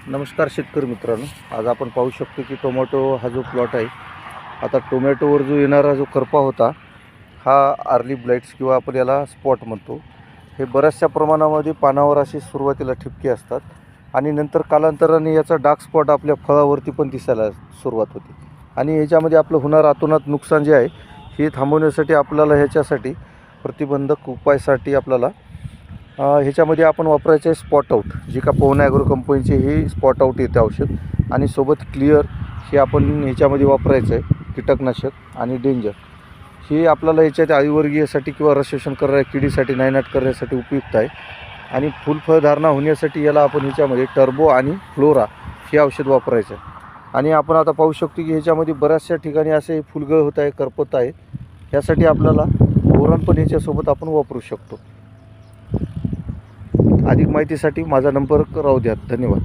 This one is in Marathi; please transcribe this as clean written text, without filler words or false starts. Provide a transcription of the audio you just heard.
नमस्कार शेतकरी मित्रांनो, आज आपण पाहू शकतो की टोमॅटो हा जो प्लॉट आहे, आता टोमॅटोवर जो येणारा जो करपा होता हा अर्ली ब्लाइट्स किंवा आपण याला स्पॉट म्हणतो. हे बऱ्याचशा प्रमाणामध्ये पानावर अशी सुरुवातीला ठिपके असतात आणि नंतर कालांतराने याचा डार्क स्पॉट आपल्या फळावरती पण दिसायला सुरुवात होते आणि ह्याच्यामध्ये आपलं होणार अतोनात नुकसान जे आहे हे थांबवण्यासाठी आपल्याला ह्याच्यासाठी प्रतिबंधक उपायासाठी आपल्याला ह्याच्यामध्ये आपण वापरायचं आहे स्पॉट आऊट, जी का पवन ॲग्रो कंपनीचे हे स्पॉट आऊट येते औषध, आणि सोबत क्लिअर हे आपण ह्याच्यामध्ये वापरायचं आहे कीटकनाशक, आणि डेंजर हे आपल्याला ह्याच्यात आयुर्वर्गीयसाठी किंवा रसशोषण करणाऱ्या किडीसाठी नायनाट करण्यासाठी उपयुक्त आहे. आणि फुलफळधारणा होण्यासाठी याला आपण ह्याच्यामध्ये टर्बो आणि फ्लोरा हे औषध वापरायचं आहे. आणि आपण आता पाहू शकतो की ह्याच्यामध्ये बऱ्याचशा ठिकाणी असे फुलगळ होत आहे, करपत आहे, यासाठी आपल्याला बोरॉन पण ह्याच्यासोबत आपण वापरू शकतो. अधिक माहितीसाठी माझा नंबर राहू द्या. धन्यवाद.